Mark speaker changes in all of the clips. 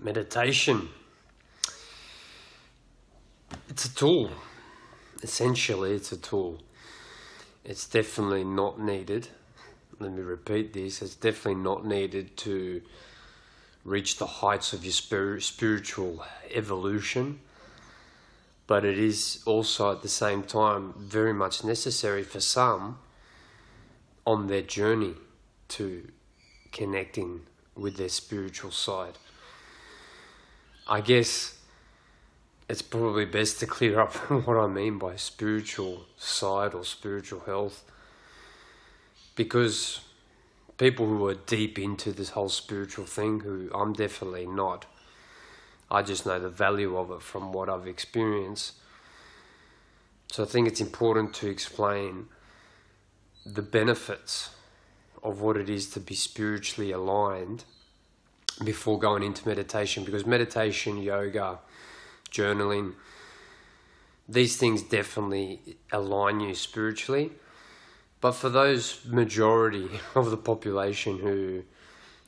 Speaker 1: Meditation. It's a tool. Essentially, it's a tool. It's definitely not needed. Let me repeat this. It's definitely not needed to reach the heights of your spiritual evolution. But it is also at the same time very much necessary for some on their journey to connecting with their spiritual side. I guess it's probably best to clear up what I mean by spiritual side or spiritual health, because people who are deep into this whole spiritual thing, who I'm definitely not, I just know the value of it from what I've experienced. So I think it's important to explain the benefits of what it is to be spiritually aligned before going into meditation, because meditation, yoga, journaling, these things definitely align you spiritually. But for those majority of the population who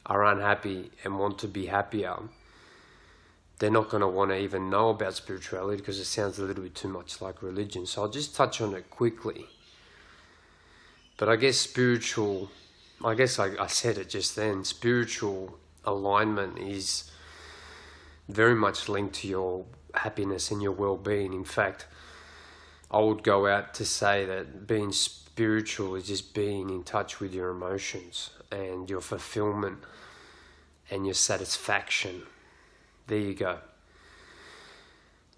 Speaker 1: are unhappy and want to be happier, they're not going to want to even know about spirituality because it sounds a little bit too much like religion. So I'll just touch on it quickly. But I guess I said it just then, spiritual alignment is very much linked to your happiness and your well-being. In fact, I would go out to say that being spiritual is just being in touch with your emotions and your fulfillment and your satisfaction. There you go.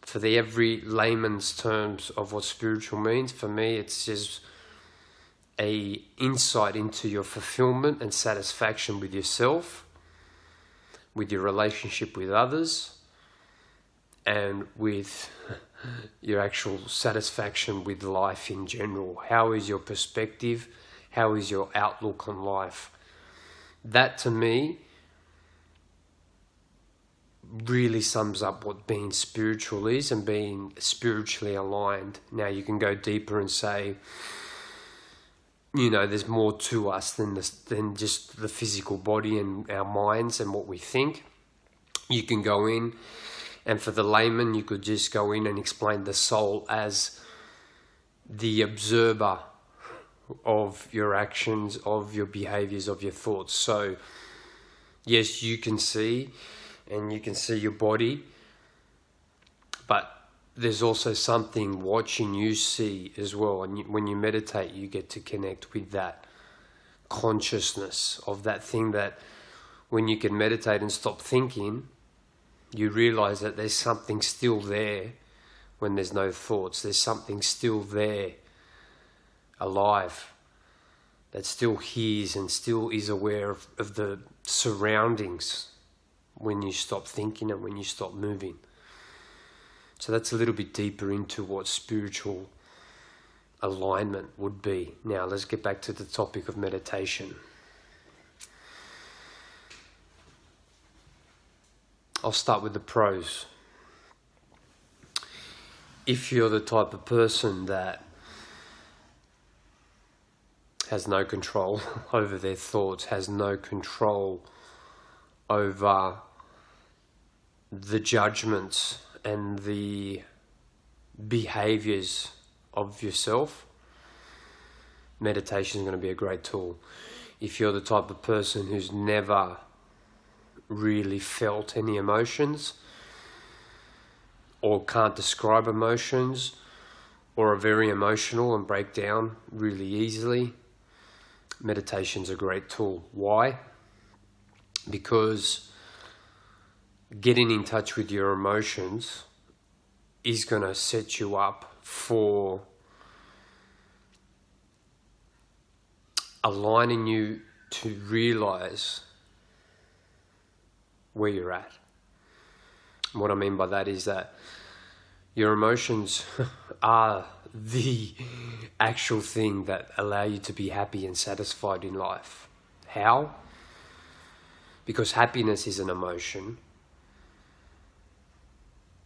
Speaker 1: For the every layman's terms of what spiritual means, for me it's just a insight into your fulfillment and satisfaction with yourself, with your relationship with others, and with your actual satisfaction with life in general. How is your perspective? How is your outlook on life? That to me really sums up what being spiritual is and being spiritually aligned. Now you can go deeper and say, there's more to us than just the physical body and our minds and what we think. You can go in, and for the layman, you could just go in and explain the soul as the observer of your actions, of your behaviors, of your thoughts. So, yes, you can see, and you can see your body, but there's also something watching you see as well. And when you meditate, you get to connect with that consciousness of that thing that when you can meditate and stop thinking, you realize that there's something still there when there's no thoughts. There's something still there, alive, that still hears and still is aware of the surroundings when you stop thinking and when you stop moving. So that's a little bit deeper into what spiritual alignment would be. Now let's get back to the topic of meditation. I'll start with the pros. If you're the type of person that has no control over their thoughts, has no control over the judgments and the behaviors of yourself, meditation is going to be a great tool. If you're the type of person who's never really felt any emotions or can't describe emotions or are very emotional and break down really easily, meditation's a great tool. Why? Because getting in touch with your emotions is going to set you up for aligning you to realize where you're at. And what I mean by that is that your emotions are the actual thing that allow you to be happy and satisfied in life. How? Because happiness is an emotion,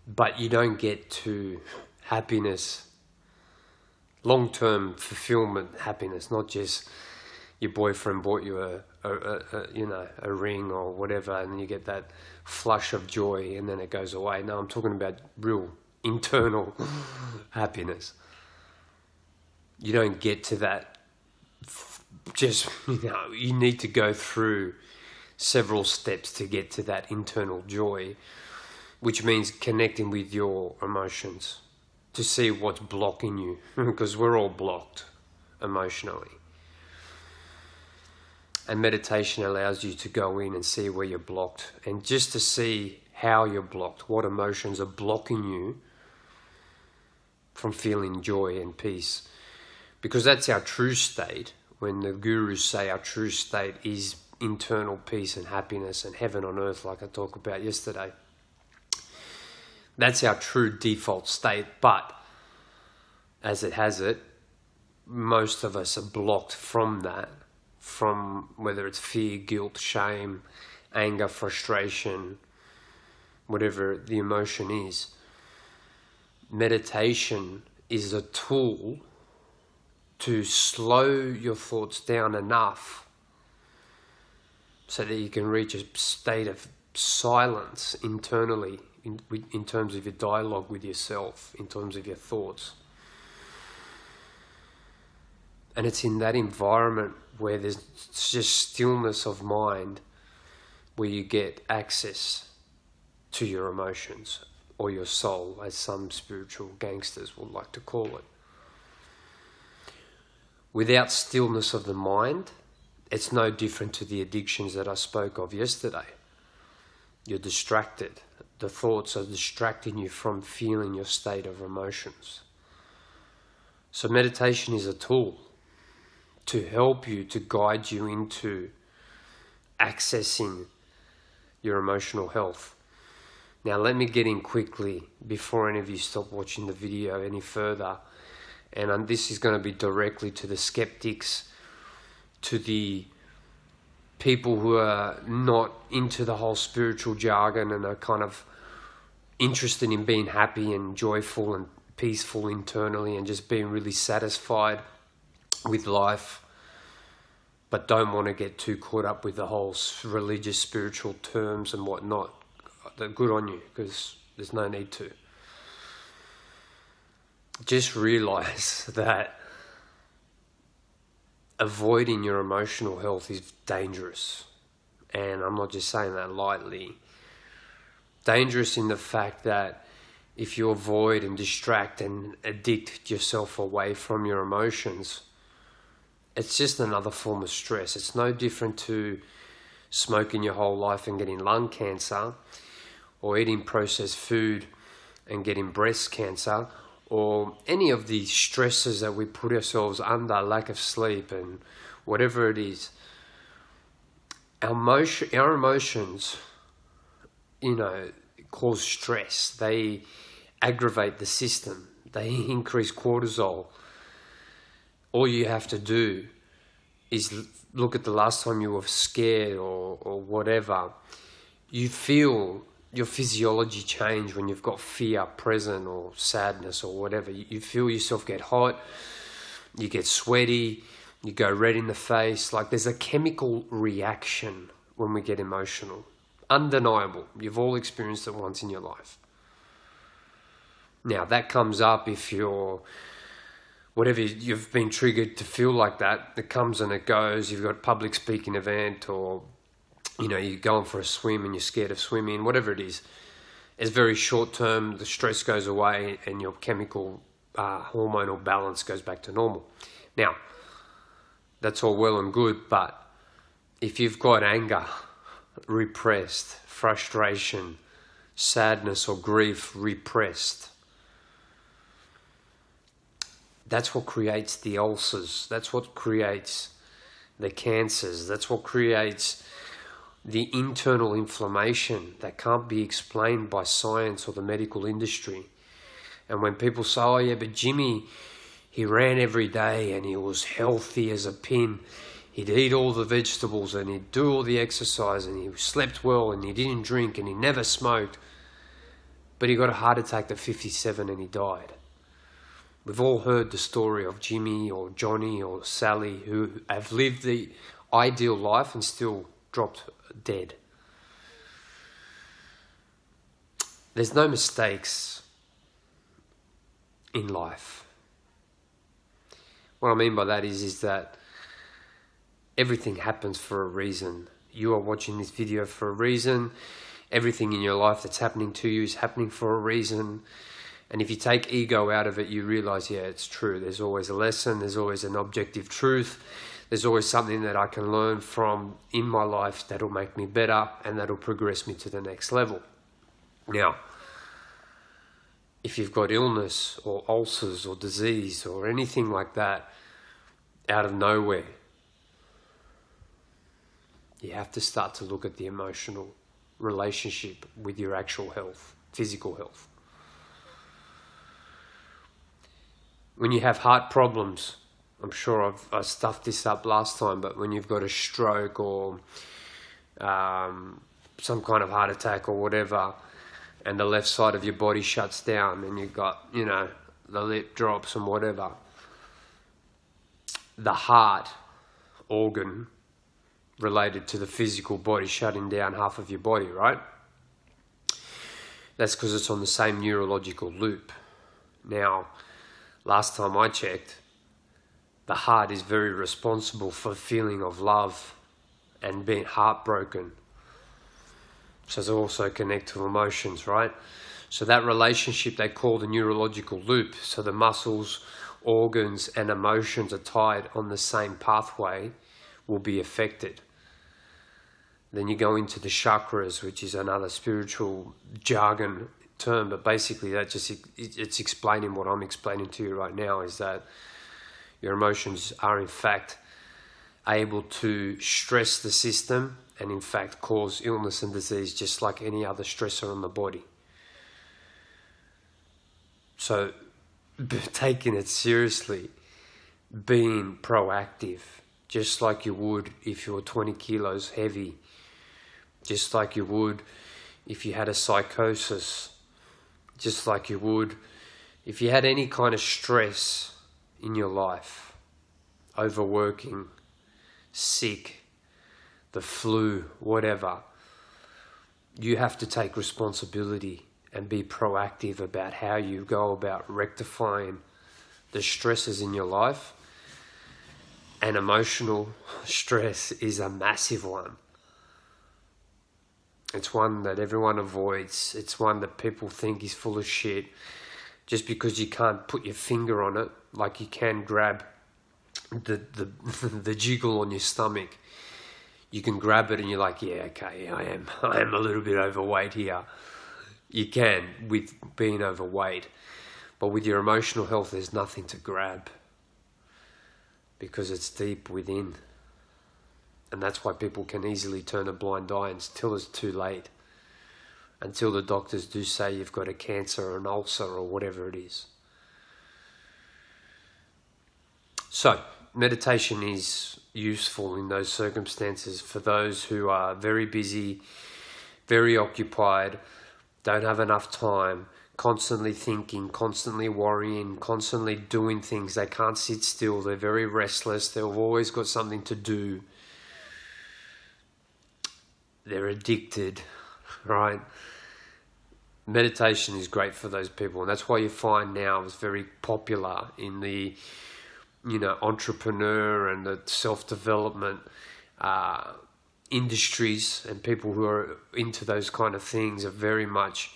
Speaker 1: but you don't get to happiness, long-term fulfillment happiness, not just your boyfriend bought you a a ring or whatever, and you get that flush of joy, and then it goes away. No, I'm talking about real internal happiness. You don't get to that just, you need to go through several steps to get to that internal joy, which means connecting with your emotions to see what's blocking you, because we're all blocked emotionally. And meditation allows you to go in and see where you're blocked, and just to see how you're blocked, what emotions are blocking you from feeling joy and peace. Because that's our true state. When the gurus say our true state is internal peace and happiness and heaven on earth, like I talked about yesterday, that's our true default state. But as it has it, most of us are blocked from that, from whether it's fear, guilt, shame, anger, frustration, whatever the emotion is. Meditation is a tool to slow your thoughts down enough so that you can reach a state of silence internally in terms of your dialogue with yourself, in terms of your thoughts. And it's in that environment where there's just stillness of mind where you get access to your emotions, or your soul, as some spiritual gangsters would like to call it. Without stillness of the mind, it's no different to the addictions that I spoke of yesterday. You're distracted. The thoughts are distracting you from feeling your state of emotions. So meditation is a tool to help you, to guide you into accessing your emotional health. Now let me get in quickly before any of you stop watching the video any further. And this is going to be directly to the skeptics, to the people who are not into the whole spiritual jargon and are kind of interested in being happy and joyful and peaceful internally and just being really satisfied with life, but don't want to get too caught up with the whole religious, spiritual terms and whatnot. They're good on you, because there's no need to. Just realize that avoiding your emotional health is dangerous. And I'm not just saying that lightly. Dangerous in the fact that if you avoid and distract and addict yourself away from your emotions, it's just another form of stress. It's no different to smoking your whole life and getting lung cancer, or eating processed food and getting breast cancer, or any of the stresses that we put ourselves under, lack of sleep and whatever it is. Our emotions, cause stress. They aggravate the system. They increase cortisol. All you have to do is look at the last time you were scared or whatever. You feel your physiology change when you've got fear present, or sadness or whatever. You feel yourself get hot, you get sweaty, you go red in the face. Like, there's a chemical reaction when we get emotional. Undeniable. You've all experienced it once in your life. Now, that comes up if you're, whatever, you've been triggered to feel like that. It comes and it goes. You've got a public speaking event, or you're going for a swim and you're scared of swimming, whatever it is. It's very short term, the stress goes away and your chemical hormonal balance goes back to normal. Now, that's all well and good, but if you've got anger repressed, frustration, sadness or grief repressed, that's what creates the ulcers. That's what creates the cancers. That's what creates the internal inflammation that can't be explained by science or the medical industry. And when people say, oh yeah, but Jimmy, he ran every day and he was healthy as a pin. He'd eat all the vegetables and he'd do all the exercise and he slept well and he didn't drink and he never smoked. But he got a heart attack at 57 and he died. We've all heard the story of Jimmy or Johnny or Sally who have lived the ideal life and still dropped dead. There's no mistakes in life. What I mean by that is that everything happens for a reason. You are watching this video for a reason. Everything in your life that's happening to you is happening for a reason. And if you take ego out of it, you realize, yeah, it's true. There's always a lesson. There's always an objective truth. There's always something that I can learn from in my life that'll make me better and that'll progress me to the next level. Now, if you've got illness or ulcers or disease or anything like that out of nowhere, you have to start to look at the emotional relationship with your actual health, physical health. When you have heart problems, I'm sure I stuffed this up last time, but when you've got a stroke or some kind of heart attack or whatever, and the left side of your body shuts down and you've got, the lip drops and whatever, the heart organ related to the physical body shutting down half of your body, right? That's because it's on the same neurological loop. Now, last time I checked, the heart is very responsible for feeling of love and being heartbroken. So it's also connected to emotions, right? So that relationship they call the neurological loop. So the muscles, organs, and emotions are tied on the same pathway, will be affected. Then you go into the chakras, which is another spiritual jargon term, but basically it's explaining what I'm explaining to you right now, is that your emotions are in fact able to stress the system and in fact cause illness and disease just like any other stressor on the body. So taking it seriously, being proactive, just like you would if you were 20 kilos heavy, just like you would if you had a psychosis, just like you would if you had any kind of stress in your life, overworking, sick, the flu, whatever, you have to take responsibility and be proactive about how you go about rectifying the stresses in your life. And emotional stress is a massive one. It's one that everyone avoids. It's one that people think is full of shit. Just because you can't put your finger on it, like you can grab the jiggle on your stomach. You can grab it and you're like, yeah, okay, I am a little bit overweight here. You can with being overweight. But with your emotional health, there's nothing to grab because it's deep within. And that's why people can easily turn a blind eye until it's too late. Until the doctors do say you've got a cancer or an ulcer or whatever it is. So, meditation is useful in those circumstances for those who are very busy, very occupied, don't have enough time, constantly thinking, constantly worrying, constantly doing things. They can't sit still. They're very restless. They've always got something to do. They're addicted, right? Meditation is great for those people. And that's why you find now it's very popular in the, entrepreneur and the self-development industries, and people who are into those kind of things are very much,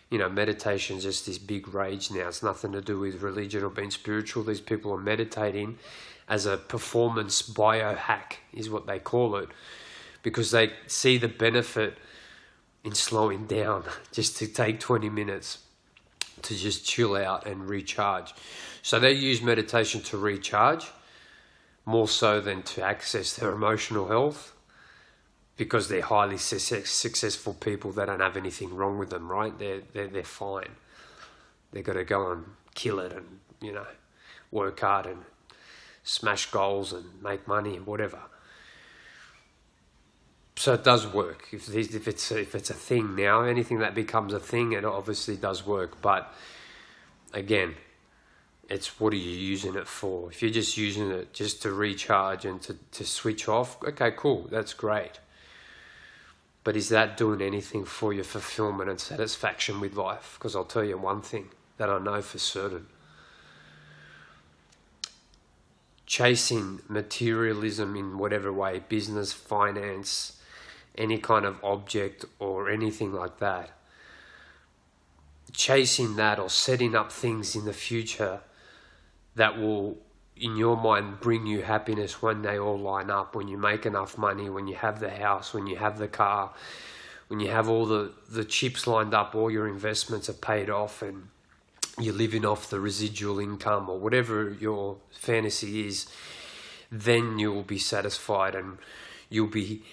Speaker 1: meditation is just this big rage now. It's nothing to do with religion or being spiritual. These people are meditating as a performance biohack is what they call it, because they see the benefit in slowing down just to take 20 minutes to just chill out and recharge. So they use meditation to recharge more so than to access their emotional health, because they're highly successful people. They don't have anything wrong with them, right? They're fine. They're going to go and kill it and, work hard and smash goals and make money and whatever. So it does work. If it's a thing now, anything that becomes a thing, it obviously does work. But again, It's what are you using it for? If you're just using it just to recharge and to switch off, okay, cool, that's great. But is that doing anything for your fulfillment and satisfaction with life? Because I'll tell you one thing that I know for certain. Chasing materialism in whatever way, business, finance, any kind of object or anything like that, chasing that or setting up things in the future that will, in your mind, bring you happiness when they all line up, when you make enough money, when you have the house, when you have the car, when you have all the chips lined up, all your investments are paid off and you're living off the residual income or whatever your fantasy is, then you'll be satisfied and you'll be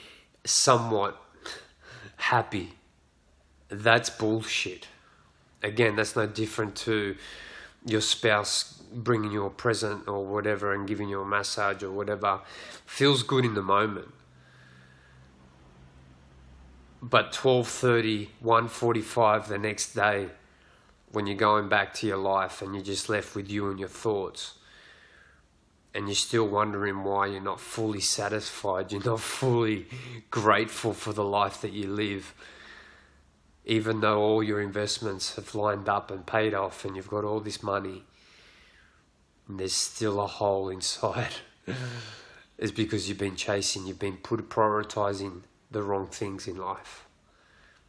Speaker 1: somewhat happy. That's bullshit. Again, that's no different to your spouse bringing you a present or whatever and giving you a massage or whatever. Feels good in the moment. But 12:30, 1:45 the next day, when you're going back to your life and you're just left with you and your thoughts, and you're still wondering why you're not fully satisfied, you're not fully grateful for the life that you live, even though all your investments have lined up and paid off and you've got all this money, and there's still a hole inside. It's because you've been prioritizing the wrong things in life.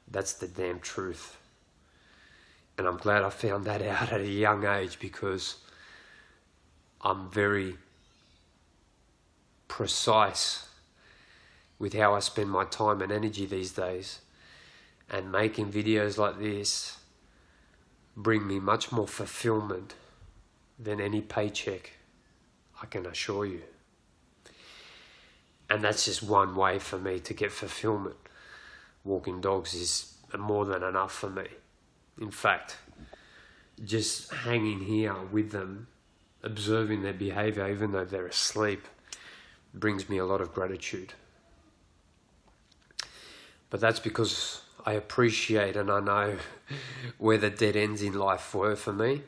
Speaker 1: That's the damn truth. And I'm glad I found that out at a young age, because I'm very precise with how I spend my time and energy these days. And making videos like this bring me much more fulfillment than any paycheck, I can assure you. And that's just one way for me to get fulfillment. Walking dogs is more than enough for me. In fact, just hanging here with them, observing their behavior, even though they're asleep, brings me a lot of gratitude. But that's because I appreciate and I know where the dead ends in life were for me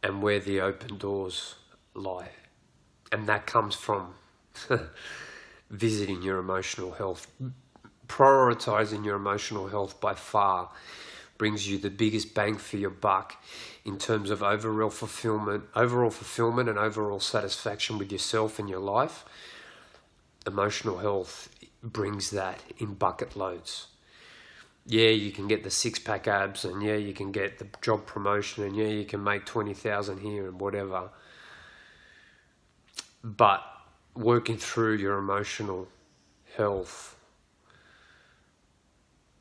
Speaker 1: and where the open doors lie. And that comes from visiting your emotional health. Prioritizing your emotional health by far brings you the biggest bang for your buck in terms of overall fulfillment and overall satisfaction with yourself and your life. Emotional health brings that in bucket loads. Yeah, you can get the six-pack abs, and yeah, you can get the job promotion, and yeah, you can make 20,000 here and whatever. But working through your emotional health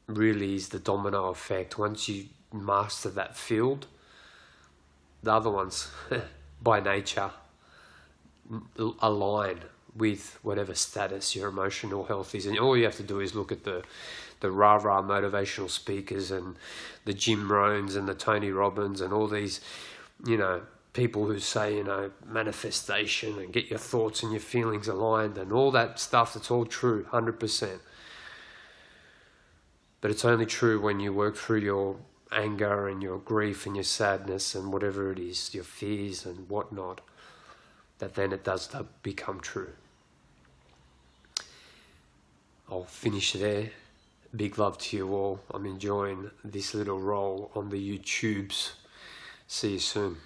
Speaker 1: really is the domino effect. Once you master that field, the other ones, by nature, align with whatever status your emotional health is. And all you have to do is look at the rah-rah motivational speakers and the Jim Rohns and the Tony Robbins and all these, people who say, manifestation and get your thoughts and your feelings aligned and all that stuff. That's all true, 100%. But it's only true when you work through your anger and your grief and your sadness and whatever it is, your fears and whatnot, that then it does become true. I'll finish there. Big love to you all. I'm enjoying this little roll on the YouTubes. See you soon.